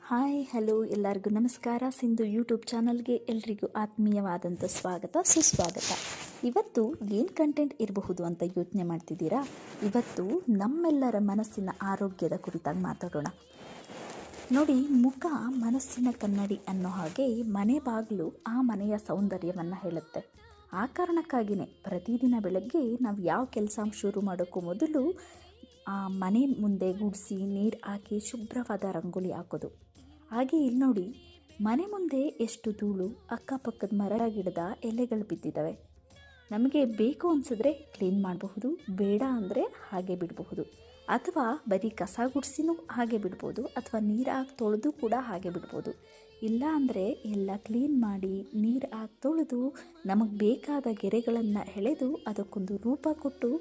Hi hello ಎಲ್ಲರಿಗೂ ನಮಸ್ಕಾರ. Sindhu YouTube ಚಾನಲ್ಗೆ ಎಲ್ರಿಗೂ ಆತ್ಮೀಯವಾದಂಥ ಸ್ವಾಗತ ಸುಸ್ವಾಗತ. ಇವತ್ತು ಏನು ಕಂಟೆಂಟ್ ಇರಬಹುದು ಅಂತ ಯೋಚನೆ ಮಾಡ್ತಿದ್ದೀರಾ? ಇವತ್ತು ನಮ್ಮೆಲ್ಲರ ಮನಸ್ಸಿನ ಆರೋಗ್ಯದ ಕುರಿತಾಗಿ ಮಾತಾಡೋಣ. ನೋಡಿ, ಮುಖ ಮನಸ್ಸಿನ ಕನ್ನಡಿ ಅನ್ನೋ ಹಾಗೆ ಮನೆ ಬಾಗಿಲು ಆ ಮನೆಯ ಸೌಂದರ್ಯವನ್ನು ಹೇಳುತ್ತೆ. ಆ ಕಾರಣಕ್ಕಾಗಿಯೇ ಪ್ರತಿದಿನ ಬೆಳಗ್ಗೆ ನಾವು ಯಾವ ಕೆಲಸ ಶುರು ಮಾಡೋಕ್ಕೂ ಮೊದಲು ಆ ಮನೆ ಮುಂದೆ ಗುಡಿಸಿ ನೀರು ಹಾಕಿ ಶುಭ್ರವಾದ ರಂಗೋಲಿ ಹಾಕೋದು. ಹಾಗೆ ಇಲ್ಲಿ ನೋಡಿ, ಮನೆ ಮುಂದೆ ಎಷ್ಟು ಧೂಳು, ಅಕ್ಕಪಕ್ಕದ ಮರ ಗಿಡದ ಎಲೆಗಳು ಬಿದ್ದಿದ್ದಾವೆ. ನಮಗೆ ಬೇಕು ಅನಿಸಿದ್ರೆ ಕ್ಲೀನ್ ಮಾಡಬಹುದು, ಬೇಡ ಅಂದರೆ ಹಾಗೆ ಬಿಡಬಹುದು. ಅಥವಾ ಬರೀ ಕಸ ಗುಡಿಸಿನೂ ಹಾಗೆ ಬಿಡ್ಬೋದು, ಅಥವಾ ನೀರು ಹಾಕಿ ತೊಳೆದು ಕೂಡ ಹಾಗೆ ಬಿಡ್ಬೋದು. ಇಲ್ಲ ಅಂದರೆ ಎಲ್ಲ ಕ್ಲೀನ್ ಮಾಡಿ ನೀರು ಹಾಕಿ ತೊಳೆದು ನಮಗೆ ಬೇಕಾದ ಗೆರೆಗಳನ್ನು ಎಳೆದು ಅದಕ್ಕೊಂದು ರೂಪ ಕೊಟ್ಟು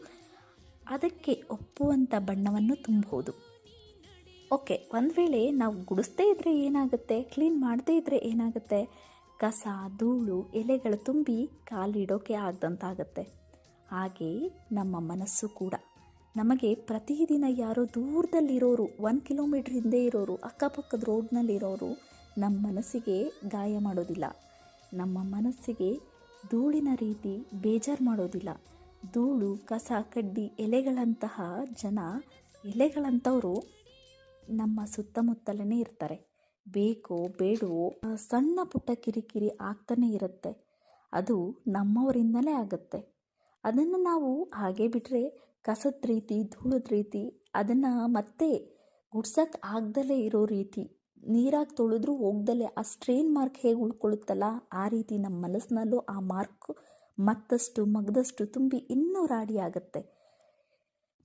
ಅದಕ್ಕೆ ಒಪ್ಪುವಂಥ ಬಣ್ಣವನ್ನು ತುಂಬಬಹುದು. ಓಕೆ, ಒಂದು ವೇಳೆ ನಾವು ಗುಡಿಸ್ದೇ ಇದ್ದರೆ ಏನಾಗುತ್ತೆ, ಕ್ಲೀನ್ ಮಾಡದೇ ಇದ್ದರೆ ಏನಾಗುತ್ತೆ? ಕಸ ಧೂಳು ಎಲೆಗಳು ತುಂಬಿ ಕಾಲಿಡೋಕೆ ಆಗದಂತಾಗತ್ತೆ. ಹಾಗೆ ನಮ್ಮ ಮನಸ್ಸು ಕೂಡ ನಮಗೆ ಪ್ರತಿದಿನ ಯಾರೋ ದೂರದಲ್ಲಿರೋರು, 1 ಕಿಲೋಮೀಟ್ರ್ ಹಿಂದೆ ಇರೋರು, ಅಕ್ಕಪಕ್ಕದ ರೋಡ್ನಲ್ಲಿರೋರು ನಮ್ಮ ಮನಸ್ಸಿಗೆ ಗಾಯ ಮಾಡೋದಿಲ್ಲ. ನಮ್ಮ ಮನಸ್ಸಿಗೆ ಧೂಳಿನ ರೀತಿ ಬೇಜಾರು ಮಾಡೋದಿಲ್ಲ. ಧೂಳು ಕಸ ಕಡ್ಡಿ ಎಲೆಗಳಂತಹ ಎಲೆಗಳಂಥವರು ನಮ್ಮ ಸುತ್ತಮುತ್ತಲೇ ಇರ್ತಾರೆ. ಬೇಕೋ ಬೇಡವೋ ಸಣ್ಣ ಪುಟ್ಟ ಕಿರಿಕಿರಿ ಆಗ್ತಾನೆ ಇರುತ್ತೆ. ಅದು ನಮ್ಮವರಿಂದಲೇ ಆಗುತ್ತೆ. ಅದನ್ನು ನಾವು ಹಾಗೆ ಬಿಟ್ಟರೆ ಕಸದ ರೀತಿ ಧೂಳದ ರೀತಿ ಅದನ್ನು ಮತ್ತೆ ಗುಡ್ಸಕ್ಕೆ ಆಗ್ದಲೇ ಇರೋ ರೀತಿ ನೀರಾಗಿ ತೊಳೆದ್ರೂ ಹೋಗ್ದಲೇ ಆ ಸ್ಟ್ರೇನ್ ಮಾರ್ಕ್ ಹೇಗೆ ಉಳ್ಕೊಳ್ಳುತ್ತಲ್ಲ, ಆ ರೀತಿ ನಮ್ಮ ಮನಸ್ಸಿನಲ್ಲೂ ಆ ಮಾರ್ಕ್ ಮತ್ತಷ್ಟು ಮಗದಷ್ಟು ತುಂಬಿ ಇನ್ನೂ ರಾಡಿ ಆಗುತ್ತೆ.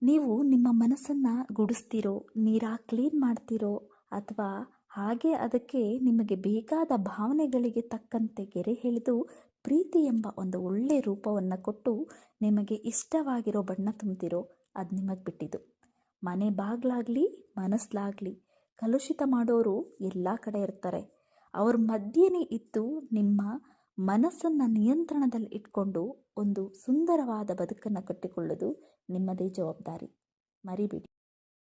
ನೀವು ನಿಮ್ಮ ಮನಸ್ಸನ್ನು ಗುಡಿಸ್ತಿರೋ, ನೀರಾಗಿ ಕ್ಲೀನ್ ಮಾಡ್ತಿರೋ, ಅಥವಾ ಹಾಗೆ ಅದಕ್ಕೆ ನಿಮಗೆ ಬೇಕಾದ ಭಾವನೆಗಳಿಗೆ ತಕ್ಕಂತೆ ಗೆರೆ ಎಳೆದು ಪ್ರೀತಿ ಎಂಬ ಒಂದು ಒಳ್ಳೆಯ ರೂಪವನ್ನು ಕೊಟ್ಟು ನಿಮಗೆ ಇಷ್ಟವಾಗಿರೋ ಬಣ್ಣ ತುಂಬ್ತಿರೋ, ಅದು ನಿಮಗೆ ಬಿಟ್ಟಿದ್ದು. ಮನೆ ಬಾಗಿಲಾಗಲಿ ಮನಸ್ಸಲಾಗಲಿ ಕಲುಷಿತ ಮಾಡೋರು ಎಲ್ಲ ಕಡೆ ಇರ್ತಾರೆ. ಅವ್ರ ಮಧ್ಯೆನೇ ಇದ್ದು ನಿಮ್ಮ ಮನಸ್ಸನ್ನು ನಿಯಂತ್ರಣದಲ್ಲಿ ಇಟ್ಕೊಂಡು ಒಂದು ಸುಂದರವಾದ ಬದುಕನ್ನು ಕಟ್ಟಿಕೊಳ್ಳೋದು ನಿಮ್ಮದೇ ಜವಾಬ್ದಾರಿ. ಮರಿಬೇಡಿ.